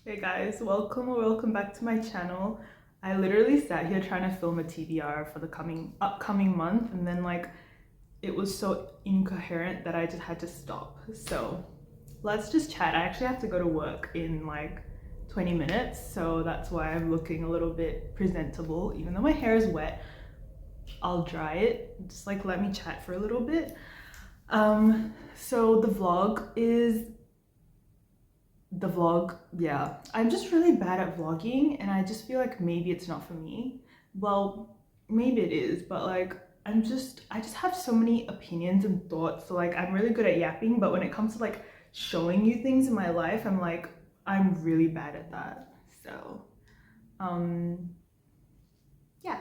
Hey guys, welcome or welcome back to my channel. I literally sat here trying to film a TBR for the upcoming month, and then it was so incoherent that I just had to stop. So let's just chat. I actually have to go to work in 20 minutes, so that's why I'm looking a little bit presentable. Even though my hair is wet, I'll dry it. Just let me chat for a little bit. So the vlog, yeah, I'm just really bad at vlogging, and I just feel like maybe it's not for me. Well, maybe it is, but I just have so many opinions and thoughts. So I'm really good at yapping, but when it comes to showing you things in my life, I'm really bad at that. So yeah.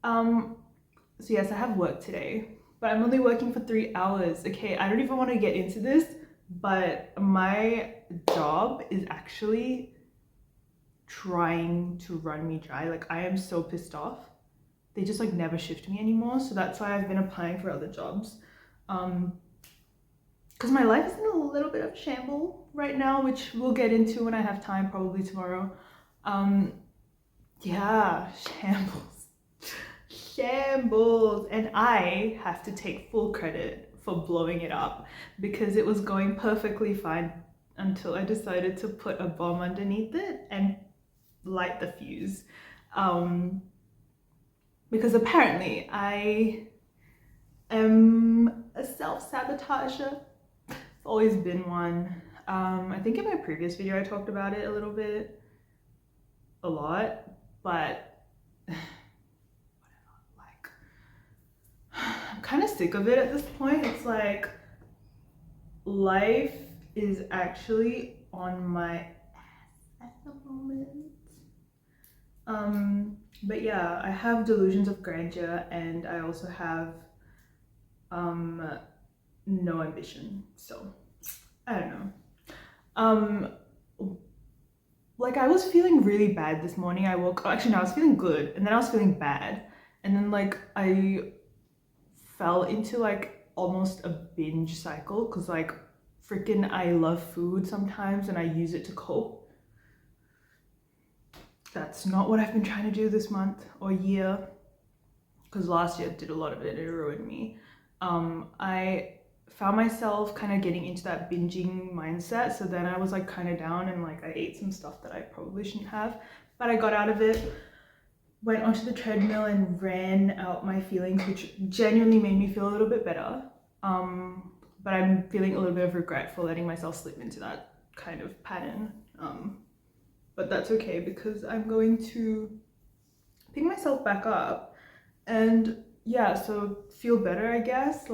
So yes, I have work today, but I'm only working for 3 hours. Okay, I don't even want to get into this, but my job is actually trying to run me dry. I am so pissed off. They just never shift me anymore, so that's why I've been applying for other jobs. Because my life is in a little bit of shambles right now, which we'll get into when I have time, probably tomorrow. Yeah, shambles, and I have to take full credit for blowing it up because it was going perfectly fine until I decided to put a bomb underneath it and light the fuse. Because apparently I am a self-sabotager. It's always been one. I think in my previous video I talked about it a lot, but I'm kind of sick of it at this point. It's life is actually on my ass at the moment. But yeah, I have delusions of grandeur, and I also have no ambition. So I don't know. I was feeling really bad this morning. I woke actually no, I was feeling good, and then I was feeling bad, and then I fell into almost a binge cycle because freaking I love food sometimes and I use it to cope. That's not what I've been trying to do this month or year, because last year I did a lot of it. It ruined me. I found myself kind of getting into that binging mindset, so then I was kind of down, and I ate some stuff that I probably shouldn't have, but I got out of it, went onto the treadmill and ran out my feelings, which genuinely made me feel a little bit better. But I'm feeling a little bit of regret for letting myself slip into that kind of pattern. But that's okay, because I'm going to pick myself back up and yeah, so feel better, I guess.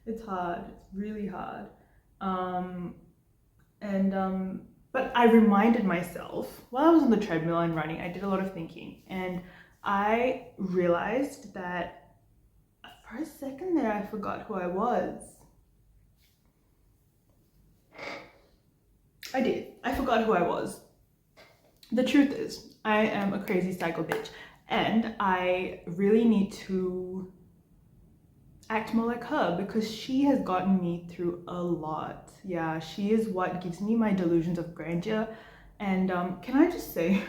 It's hard, it's really hard. But I reminded myself while I was on the treadmill and running, I did a lot of thinking, and I realized that for a second there I forgot who I was. I forgot who I was. The truth is, I am a crazy psycho bitch, and I really need to act more like her because she has gotten me through a lot. Yeah, she is what gives me my delusions of grandeur. And can I just say,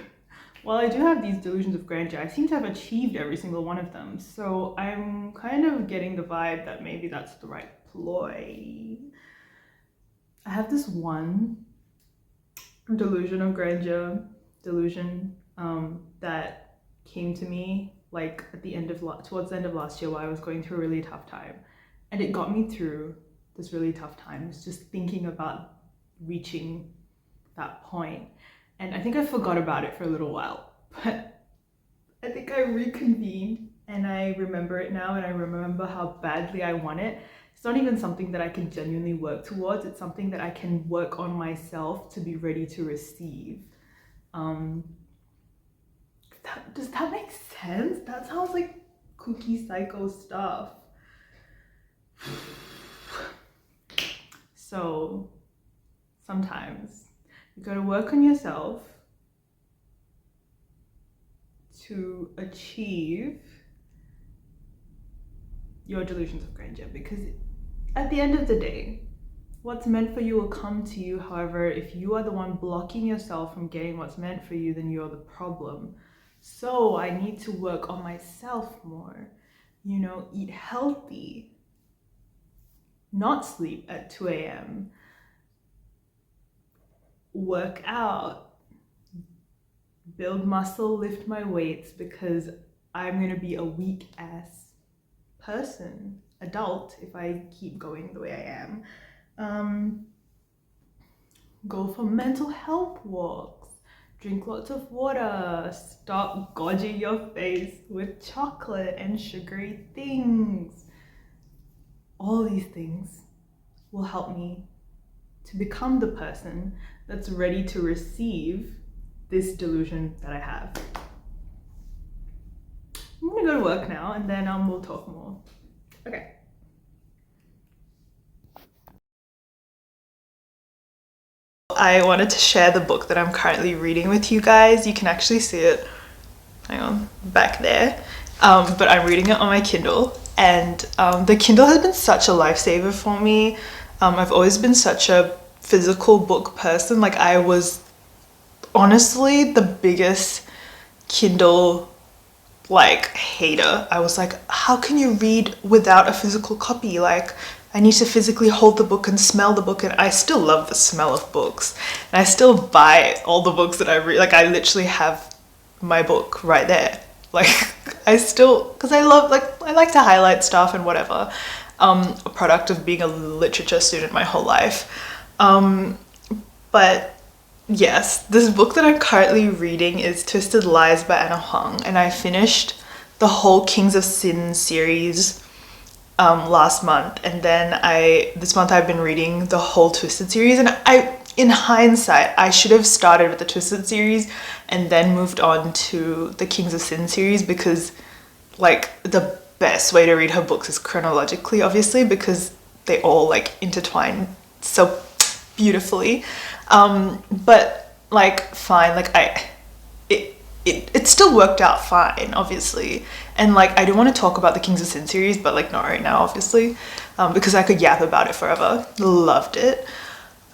while I do have these delusions of grandeur, I seem to have achieved every single one of them. So I'm kind of getting the vibe that maybe that's the right ploy. I have this one delusion of grandeur that came to me at the end of towards the end of last year, while I was going through a really tough time, and it got me through this really tough time. It's just thinking about reaching that point, and I think I forgot about it for a little while, but I think I reconvened and I remember it now, and I remember how badly I want it. It's not even something that I can genuinely work towards. It's something that I can work on myself to be ready to receive. Does that make sense? That sounds like kooky psycho stuff. So sometimes you gotta work on yourself to achieve your delusions of grandeur, because at the end of the day, What's meant for you will come to you. However, if you are the one blocking yourself from getting what's meant for you, then you're the problem. So I need to work on myself more, you know, eat healthy, not sleep at 2 a.m., work out, build muscle, lift my weights, because I'm going to be a weak ass person, adult, if I keep going the way I am. Go for mental health walks, drink lots of water, stop gorging your face with chocolate and sugary things. All these things will help me to become the person that's ready to receive this delusion that I have. I'm gonna go to work now, and then we'll talk more. Okay. I wanted to share the book that I'm currently reading with you guys. You can actually see it, hang on, back there. But I'm reading it on my Kindle, and the Kindle has been such a lifesaver for me. I've always been such a physical book person. Like, I was honestly the biggest Kindle like hater. I was like, how can you read without a physical copy? Like, I need to physically hold the book and smell the book, and I still love the smell of books, and I still buy all the books that I read. Like, I literally have my book right there. Like, I still, because I like to highlight stuff and whatever. A product of being a literature student my whole life. But yes, this book that I'm currently reading is Twisted Lies by Anna Huang, and I finished the whole Kings of Sin series last month, and then this month I've been reading the whole Twisted series, and in hindsight, I should have started with the Twisted series and then moved on to the Kings of Sin series, because like the best way to read her books is chronologically, obviously, because they all like intertwine so beautifully. But like, fine, like it still worked out fine, obviously. And like, I do want to talk about the Kings of Sin series, but like not right now, obviously, because I could yap about it forever. Loved it.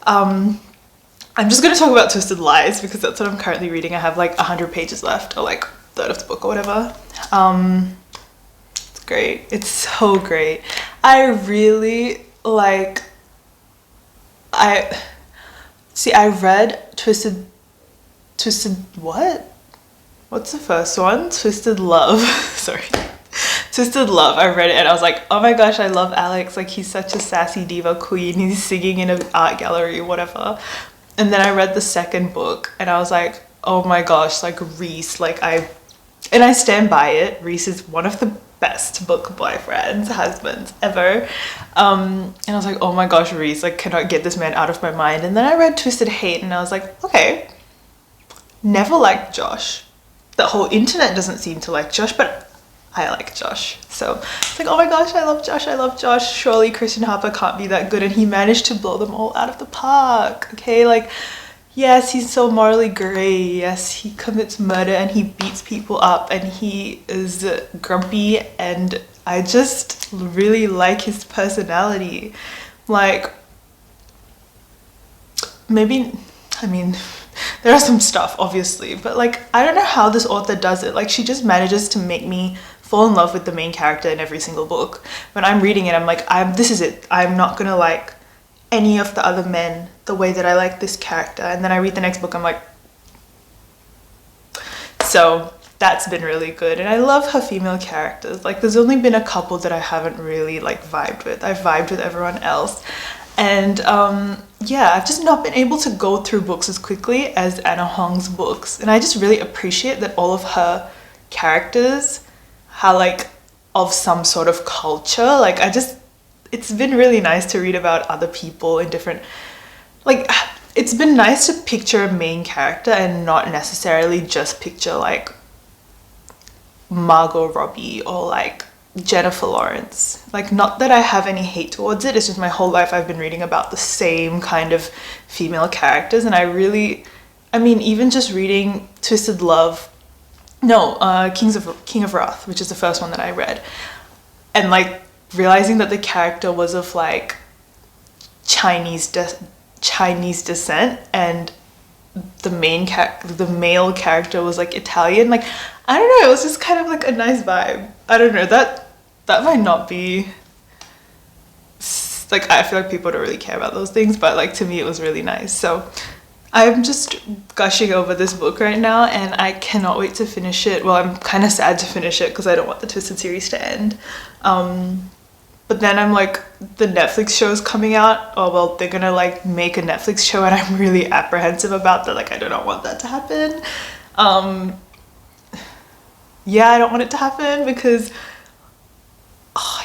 I'm just going to talk about Twisted Lies because that's what I'm currently reading. I have like 100 pages left, or like a third of the book or whatever. It's great. It's so great. I really like, I read Twisted what? What's the first one? Twisted Love. Sorry. Twisted Love. I read it and I was like, oh my gosh, I love Alex. Like, he's such a sassy diva queen. He's singing in an art gallery, whatever. And then I read the second book and I was like, oh my gosh, like Reese, like I stand by it. Reese is one of the best book boyfriends, husbands ever. And I was like, oh my gosh, Reese, like cannot get this man out of my mind. And then I read Twisted Hate and I was like, okay, never liked Josh. The whole internet doesn't seem to like Josh, but I like Josh. So it's like, oh my gosh, I love Josh, I love Josh. Surely Christian Harper can't be that good, and he managed to blow them all out of the park. Okay, like, yes, he's so morally gray. Yes, he commits murder and he beats people up and he is grumpy, and I just really like his personality. Like, maybe, I mean, there are some stuff obviously, but like, I don't know how this author does it. Like, she just manages to make me fall in love with the main character in every single book. When I'm reading it, I'm like, this is it. I'm not gonna like any of the other men the way that I like this character. And then I read the next book, I'm like, so that's been really good. And I love her female characters. Like, there's only been a couple that I haven't really like vibed with. I've vibed with everyone else. And yeah, I've just not been able to go through books as quickly as Anna Huang's books. And I just really appreciate that all of her characters are like of some sort of culture. Like, it's been really nice to read about other people in different, like, it's been nice to picture a main character and not necessarily just picture like Margot Robbie or like Jennifer Lawrence. Like, not that I have any hate towards it, it's just my whole life I've been reading about the same kind of female characters, and I mean, even just reading Twisted Love, King of Wrath, which is the first one that I read, and like realizing that the character was of like Chinese descent, and the male character was like Italian. Like, I don't know, it was just kind of like a nice vibe. I don't know, that might not be like, I feel like people don't really care about those things, but like to me it was really nice. So I'm just gushing over this book right now, and I cannot wait to finish it. Well, I'm kind of sad to finish it because I don't want the Twisted series to end. But then I'm like, the Netflix show is coming out. Oh, well, they're gonna like make a Netflix show, and I'm really apprehensive about that. Like, I do not want that to happen. Yeah, I don't want it to happen because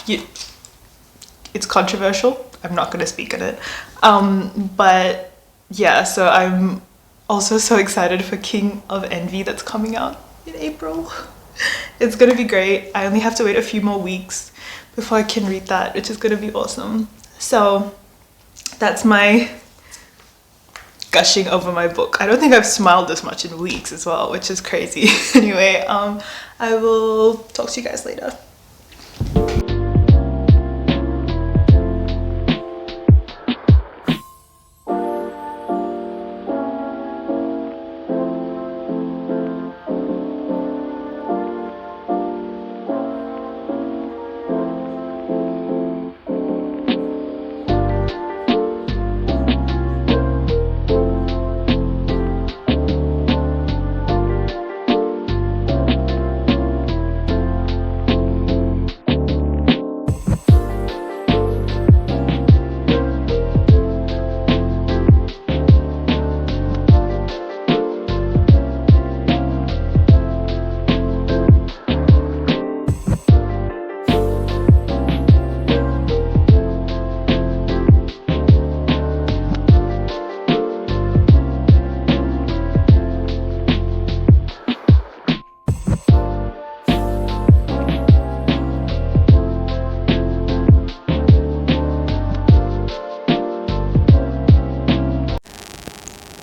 it's controversial. I'm not gonna speak on it. But yeah, so I'm also so excited for King of Envy that's coming out in April. It's gonna be great. I only have to wait a few more weeks before I can read that, which is gonna be awesome. So that's my gushing over my book. I don't think I've smiled this much in weeks as well, which is crazy. Anyway, I will talk to you guys later.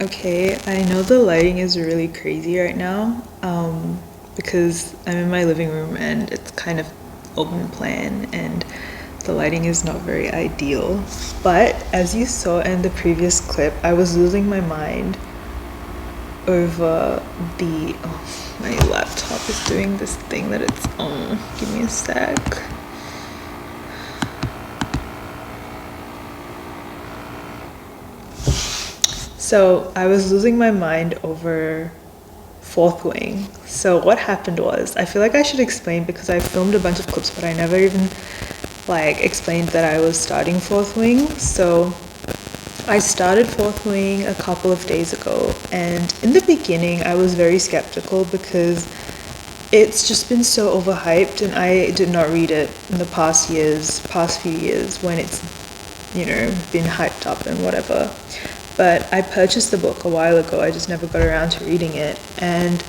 Okay, I know the lighting is really crazy right now because I'm in my living room and it's kind of open plan and the lighting is not very ideal. But as you saw in the previous clip, I was losing my mind over the... Oh, my laptop is doing this thing that it's on. Give me a sec. So I was losing my mind over Fourth Wing. So what happened was, I feel like I should explain because I filmed a bunch of clips, but I never even like explained that I was starting Fourth Wing. So I started Fourth Wing a couple of days ago, and in the beginning I was very skeptical because it's just been so overhyped, and I did not read it in the past few years when it's, you know, been hyped up and whatever. But I purchased the book a while ago, I just never got around to reading it, and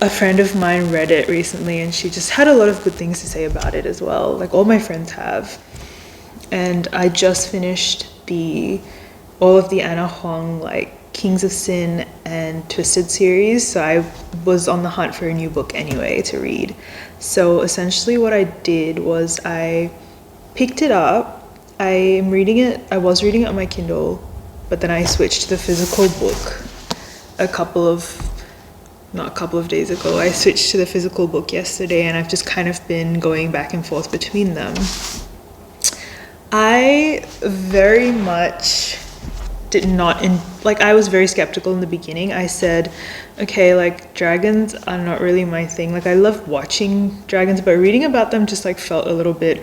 a friend of mine read it recently and she just had a lot of good things to say about it as well, like all my friends have. And I just finished all of the Anna Huang, like Kings of Sin and Twisted series, so I was on the hunt for a new book anyway to read. So essentially what I did was I picked it up, I was reading it on my Kindle, but then I switched to the physical book not a couple of days ago. I switched to the physical book yesterday, and I've just kind of been going back and forth between them. I very much did not, I was very skeptical in the beginning. I said, okay, like dragons are not really my thing. Like I love watching dragons, but reading about them just like felt a little bit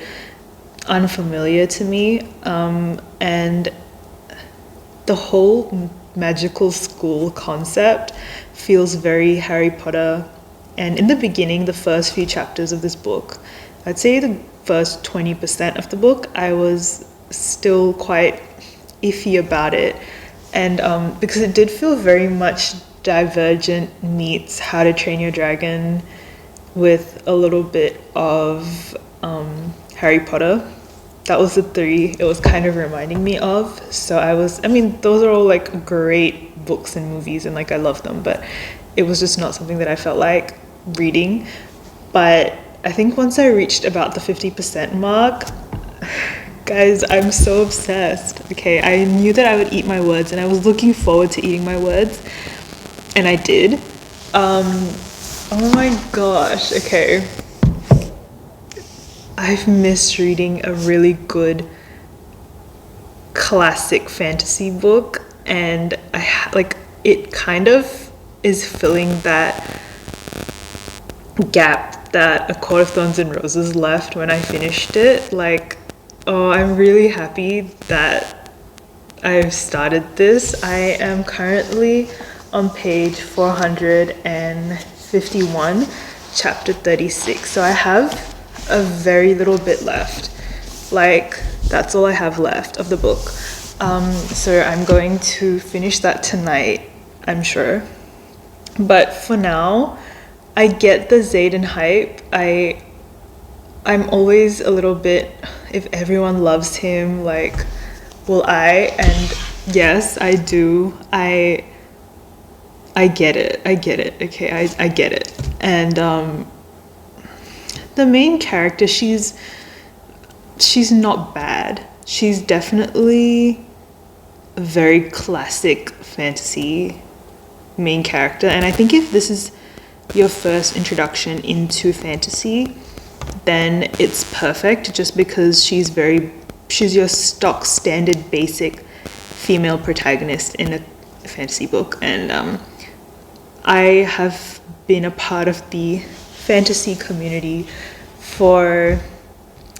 unfamiliar to me. And the whole magical school concept feels very Harry Potter. And in the beginning, the first few chapters of this book, I'd say the first 20% of the book, I was still quite iffy about it. And because it did feel very much Divergent meets How to Train Your Dragon with a little bit of Harry Potter. That was the three it was kind of reminding me of. So those are all like great books and movies, and like I love them, but it was just not something that I felt like reading. But I think once I reached about the 50% mark, Guys, I'm so obsessed. Okay, I knew that I would eat my words and I was looking forward to eating my words, and I did. Oh my gosh, okay. I've missed reading a really good classic fantasy book, and it kind of is filling that gap that A Court of Thorns and Roses left when I finished it. Like, oh, I'm really happy that I've started this. I am currently on page 451, chapter 36. So I have a very little bit left. Like, that's all I have left of the book. So I'm going to finish that tonight, I'm sure. But for now, I get the Xaden hype. I'm always a little bit, if everyone loves him, like, will I? And yes, I do. I get it. Okay, I get it. And the main character, she's not bad. She's definitely a very classic fantasy main character. And I think if this is your first introduction into fantasy, then it's perfect, just because she's your stock standard basic female protagonist in a fantasy book. And I have been a part of the fantasy community for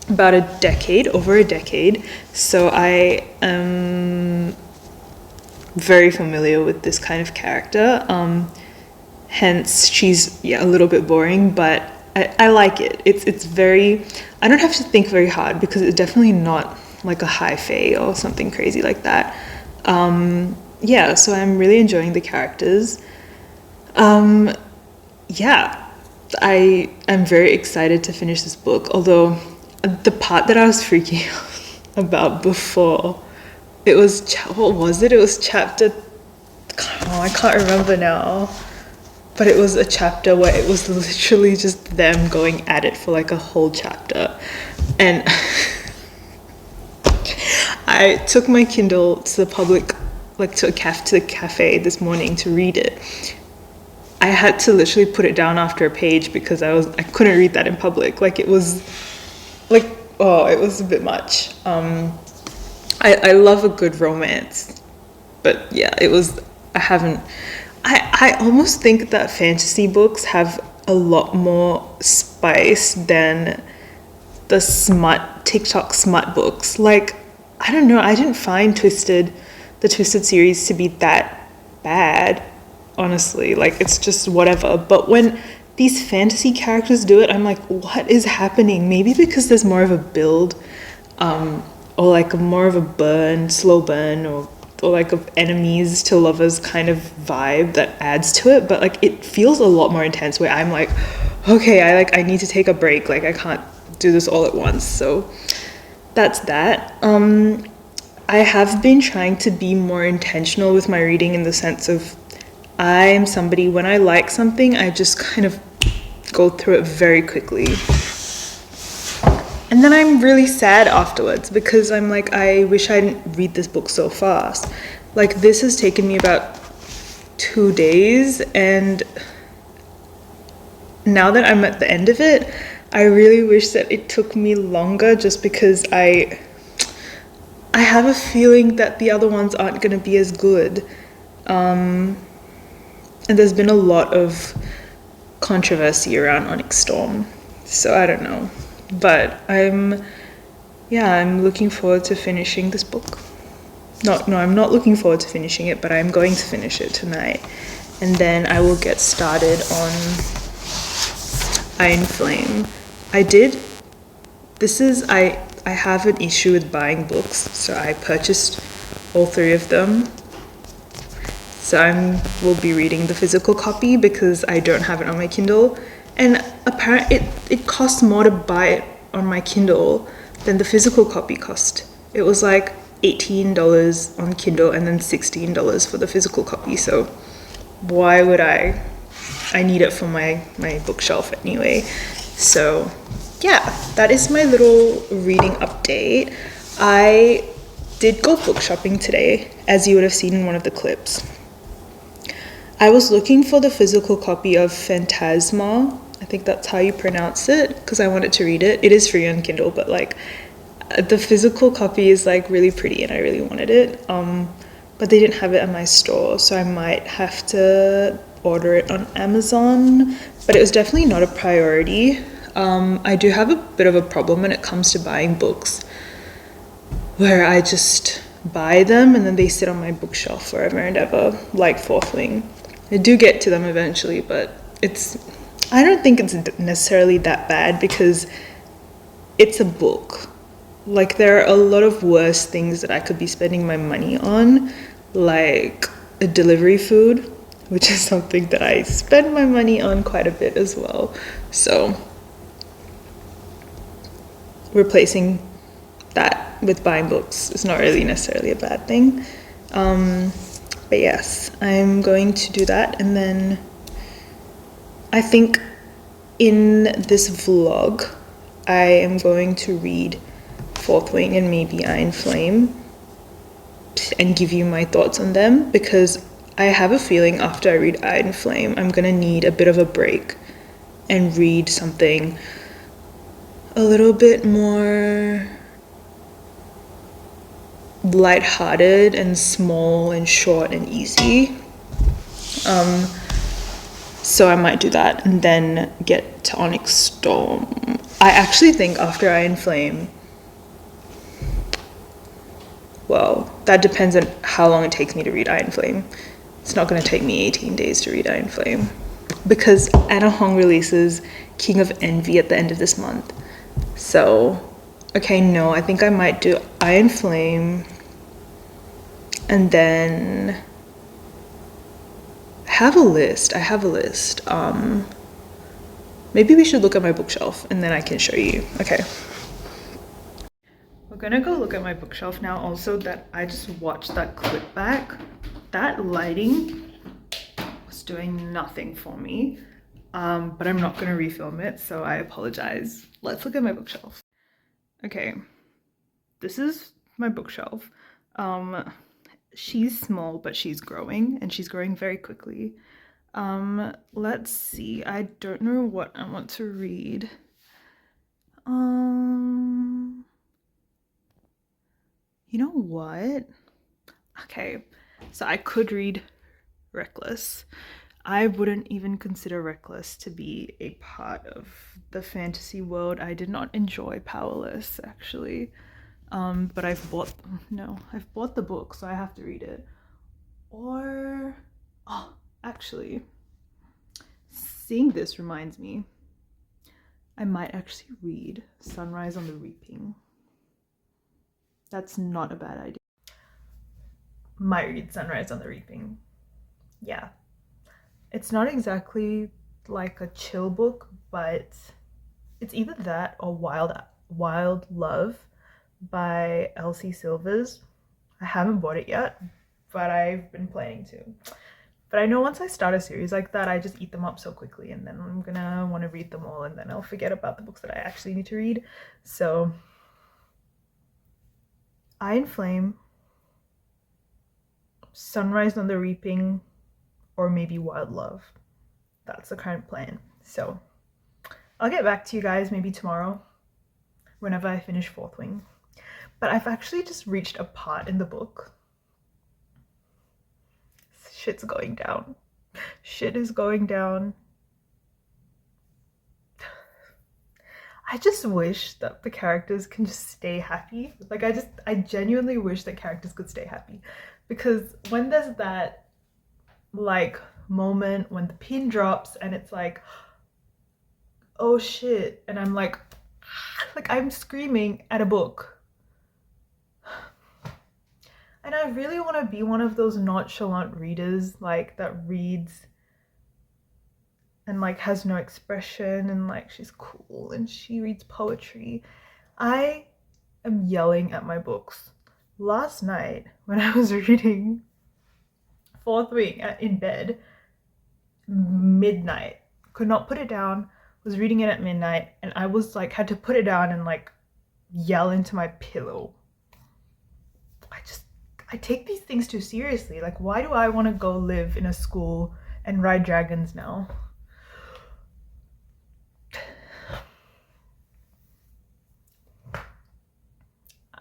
about over a decade, so I am very familiar with this kind of character. Hence she's a little bit boring, but I like it. It's very, I don't have to think very hard, because it's definitely not like a high fae or something crazy like that. So I'm really enjoying the characters. I am very excited to finish this book, although the part that I was freaking out about before, it was what was it? It was chapter, I can't remember now. But it was a chapter where it was literally just them going at it for like a whole chapter. And I took my Kindle to the public, like to the cafe this morning to read it. I had to literally put it down after a page because I couldn't read that in public. Like, it was like, it was a bit much. I love a good romance, but yeah, I almost think that fantasy books have a lot more spice than the TikTok smut books. Like, I don't know, I didn't find the Twisted series to be that bad, honestly. Like, it's just whatever. But when these fantasy characters do it, I'm like, what is happening? Maybe because there's more of a build, or like more of a slow burn, or like of enemies to lovers kind of vibe that adds to it. But like, it feels a lot more intense, where I'm like, okay, I need to take a break. Like, I can't do this all at once. So that's that. I have been trying to be more intentional with my reading, in the sense of, I'm somebody, when I like something, I just kind of go through it very quickly. And then I'm really sad afterwards, because I'm like, I wish I didn't read this book so fast. Like, this has taken me about 2 days, and now that I'm at the end of it, I really wish that it took me longer, just because I have a feeling that the other ones aren't going to be as good. And there's been a lot of controversy around Onyx Storm, so I don't know. But I'm looking forward to finishing this book. No, I'm not looking forward to finishing it, but I'm going to finish it tonight. And then I will get started on Iron Flame. I have an issue with buying books, so I purchased all 3 of them. So I will be reading the physical copy, because I don't have it on my Kindle. And apparently it costs more to buy it on my Kindle than the physical copy cost. It was like $18 on Kindle and then $16 for the physical copy. So why would I need it for my bookshelf anyway. So yeah, that is my little reading update. I did go book shopping today, as you would have seen in one of the clips. I was looking for the physical copy of Phantasma. I think that's how you pronounce it, because I wanted to read it. It is free on Kindle, but like the physical copy is like really pretty and I really wanted it. But they didn't have it at my store, so I might have to order it on Amazon, but it was definitely not a priority. I do have a bit of a problem when it comes to buying books, where I just buy them and then they sit on my bookshelf forever and ever, like Fourth Wing. I do get to them eventually, but I don't think it's necessarily that bad because it's a book. Like, there are a lot of worse things that I could be spending my money on, like a delivery food, which is something that I spend my money on quite a bit as well. So replacing that with buying books is not really necessarily a bad thing. But yes, I'm going to do that, and then I think in this vlog I am going to read Fourth Wing and maybe Iron Flame and give you my thoughts on them, because I have a feeling after I read Iron Flame I'm gonna need a bit of a break and read something a little bit more lighthearted and small and short and easy. So I might do that and then get to Onyx Storm. I actually think after Iron Flame, well, that depends on how long it takes me to read Iron Flame. It's not going to take me 18 days to read Iron Flame, because Anna Hong releases King of Envy at the end of this month. So, okay, no, I think I might do Iron Flame, and then I have a list. Maybe we should look at my bookshelf and then I can show you. Okay. We're gonna go look at my bookshelf now. Also, that I just watched that clip back. That lighting was doing nothing for me. But I'm not gonna refilm it, so I apologize. Let's look at my bookshelf. Okay, this is my bookshelf. She's small, but she's growing, and she's growing very quickly. Let's see. I don't know what I want to read. You know what? Okay, so I could read Reckless. I wouldn't even consider Reckless to be a part of the fantasy world. I did not enjoy Powerless, actually. But I've bought the book, so I have to read it. Or, oh, actually, seeing this reminds me, I might actually read Sunrise on the Reaping. That's not a bad idea. Might read Sunrise on the Reaping. Yeah. It's not exactly like a chill book, but it's either that or Wild Love by Elsie Silvers. I haven't bought it yet, but I've been planning to. But I know once I start a series like that, I just eat them up so quickly, and then I'm gonna want to read them all, and then I'll forget about the books that I actually need to read. So, Iron Flame, Sunrise on the Reaping, or maybe Wild Love. That's the current plan. So, I'll get back to you guys maybe tomorrow, whenever I finish Fourth Wing. But I've actually just reached a part in the book. Shit's going down. Shit is going down. I just wish that the characters can just stay happy. Like, I genuinely wish that characters could stay happy. Because when there's that, like, moment when the pin drops and it's like, oh shit, and I'm like I'm screaming at a book. And I really want to be one of those nonchalant readers, like, that reads and like has no expression and like she's cool and she reads poetry. I am yelling at my books. Last night when I was reading Fourth Wing in bed, midnight, could not put it down, was reading it at midnight, and I was like, had to put it down and like yell into my pillow I take these things too seriously. Like, why do I want to go live in a school and ride dragons now?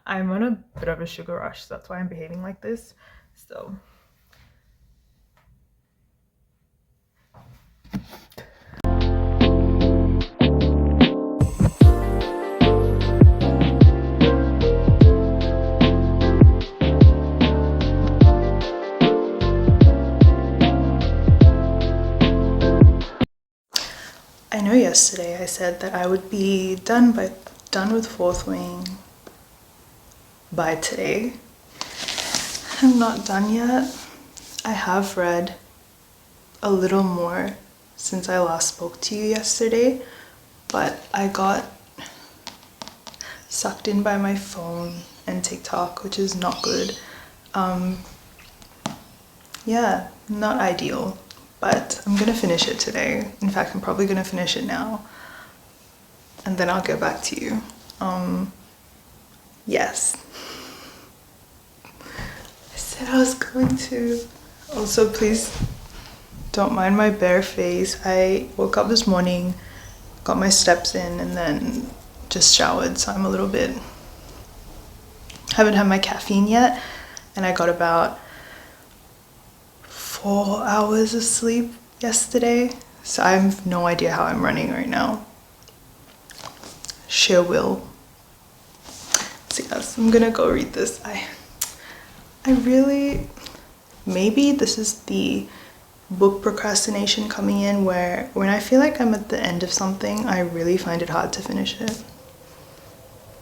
I'm on a bit of a sugar rush, so that's why I'm behaving like this. So I know yesterday I said that I would be done with Fourth Wing by today. I'm not done yet. I have read a little more since I last spoke to you yesterday, but I got sucked in by my phone and TikTok, which is not good. Yeah, not ideal, but I'm gonna finish it today. In fact, I'm probably gonna finish it now, and then I'll get back to you. Yes. I said I was going to. Also, please don't mind my bare face. I woke up this morning, got my steps in, and then just showered, so I'm a little bit... haven't had my caffeine yet, and I got about 4 hours of sleep yesterday, so I have no idea how I'm running right now. Sheer will. So yes, I'm gonna go read this. I really... maybe this is the book procrastination coming in, where when I feel like I'm at the end of something, I really find it hard to finish it.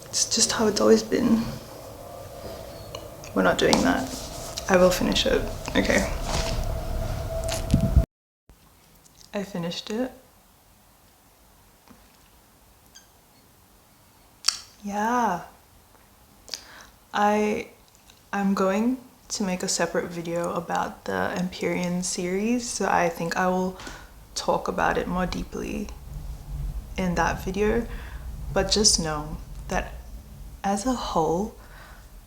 It's just how it's always been. We're not doing that. I will finish it. Okay. I finished it. Yeah. I'm going to make a separate video about the Empyrean series, so I think I will talk about it more deeply in that video. But just know that as a whole,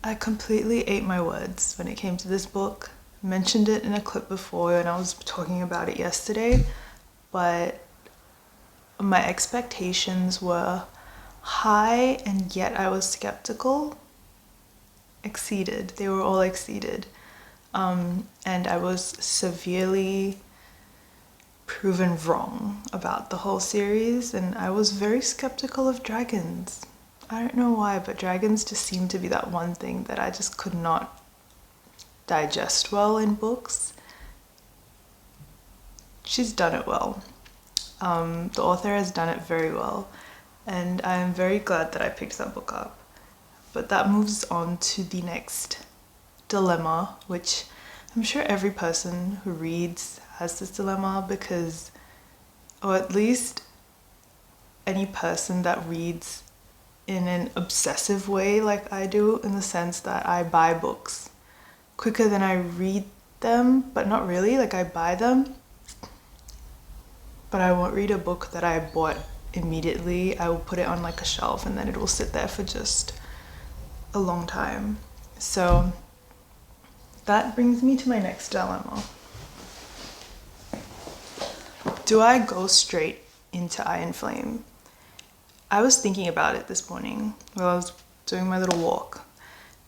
I completely ate my words when it came to this book. I mentioned it in a clip before and I was talking about it yesterday, but my expectations were high and yet I was skeptical. Exceeded. They were all exceeded. And I was severely proven wrong about the whole series, and I was very skeptical of dragons. I don't know why, but dragons just seem to be that one thing that I just could not digest well in books. She's done it well. The author has done it very well, and I am very glad that I picked that book up. But that moves on to the next dilemma, which I'm sure every person who reads has this dilemma, because, or at least any person that reads in an obsessive way like I do, in the sense that I buy books quicker than I read them, but not really. Like, I buy them, but I won't read a book that I bought immediately. I will put it on like a shelf and then it will sit there for just a long time. So that brings me to my next dilemma. Do I go straight into Iron Flame? I was thinking about it this morning while I was doing my little walk.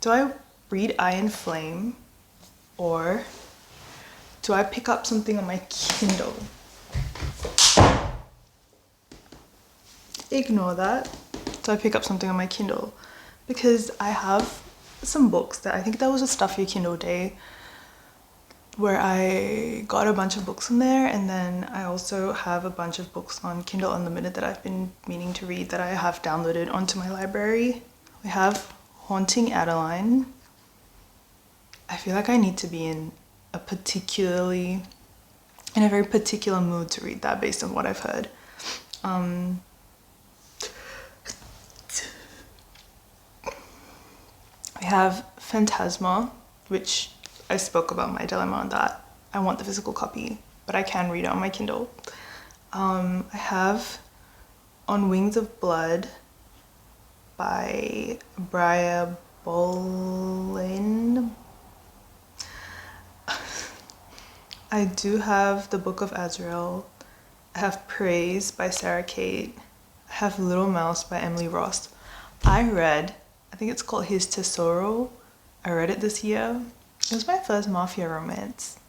Do I read Iron Flame, or do I pick up something on my Kindle? Ignore that. Do I pick up something on my Kindle? Because I have some books that I think that was a stuffy Kindle day where I got a bunch of books in there, and then I also have a bunch of books on Kindle Unlimited that I've been meaning to read that I have downloaded onto my library. We have Haunting Adeline. I feel like I need to be in a very particular mood to read that based on what I've heard. We have Phantasma, which I spoke about my dilemma on that. I want the physical copy, but I can read it on my Kindle. I have On Wings of Blood by Briar Bolin. I do have The Book of Azrael. I have Praise by Sarah Kate. I have Little Mouse by Emily Ross. I think it's called His Tesoro. I read it this year. It was my first mafia romance.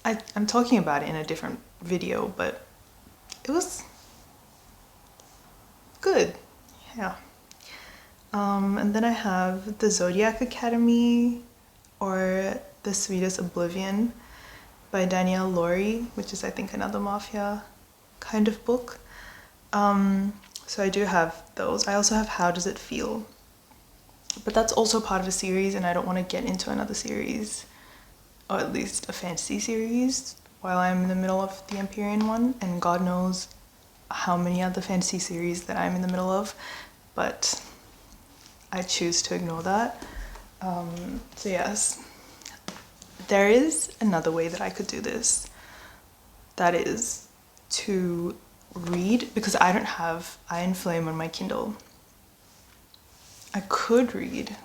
I'm talking about it in a different video, but it was good. Yeah. And then I have The Zodiac Academy or The Sweetest Oblivion by Danielle Laurie, which is I think another mafia kind of book. So I do have those. I also have How Does It Feel? But that's also part of a series and I don't want to get into another series, or at least a fantasy series, while I'm in the middle of the Empyrean one, and God knows how many other fantasy series that I'm in the middle of, but I choose to ignore that. So yes, there is another way that I could do this. That is to read, because I don't have Iron Flame on my Kindle. I could read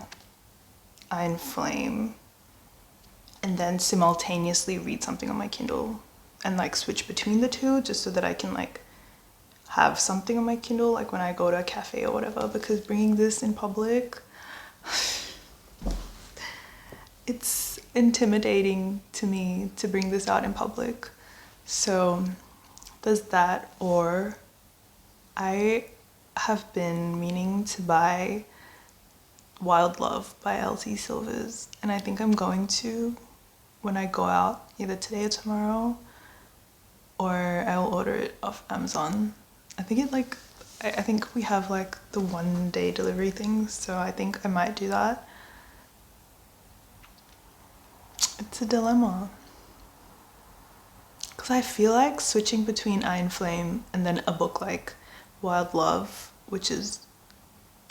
Iron Flame and then simultaneously read something on my Kindle and like switch between the two, just so that I can like have something on my Kindle like when I go to a cafe or whatever, because bringing this in public, it's intimidating to me to bring this out in public. So there's that, or I have been meaning to buy Wild Love by L.C. Silvers, and I think I'm going to when I go out either today or tomorrow, or I will order it off Amazon. I think we have like the 1-day delivery thing, so I think I might do that. It's a dilemma, because I feel like switching between Iron Flame and then a book like Wild Love, which is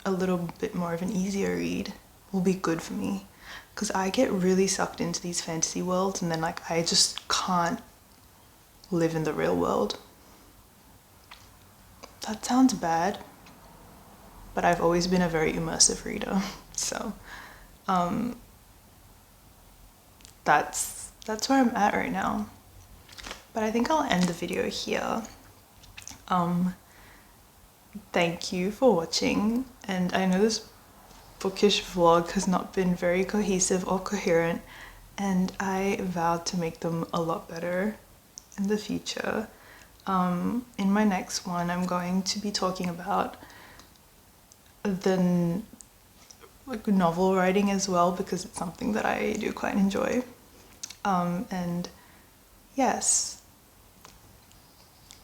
a little bit more of an easier read, will be good for me, because I get really sucked into these fantasy worlds and then like I just can't live in the real world. That sounds bad, but I've always been a very immersive reader, so that's where I'm at right now. But I think I'll end the video here. Thank you for watching, and I know this bookish vlog has not been very cohesive or coherent, and I vowed to make them a lot better in the future. In my next one, I'm going to be talking about the novel writing as well, because it's something that I do quite enjoy. And yes,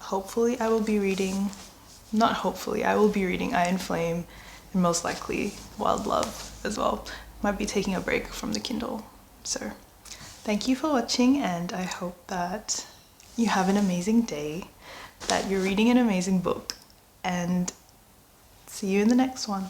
hopefully I will be reading, not hopefully, I will be reading Iron Flame and most likely Wild Love as well. Might be taking a break from the Kindle. So thank you for watching, and I hope that you have an amazing day, that you're reading an amazing book, and see you in the next one.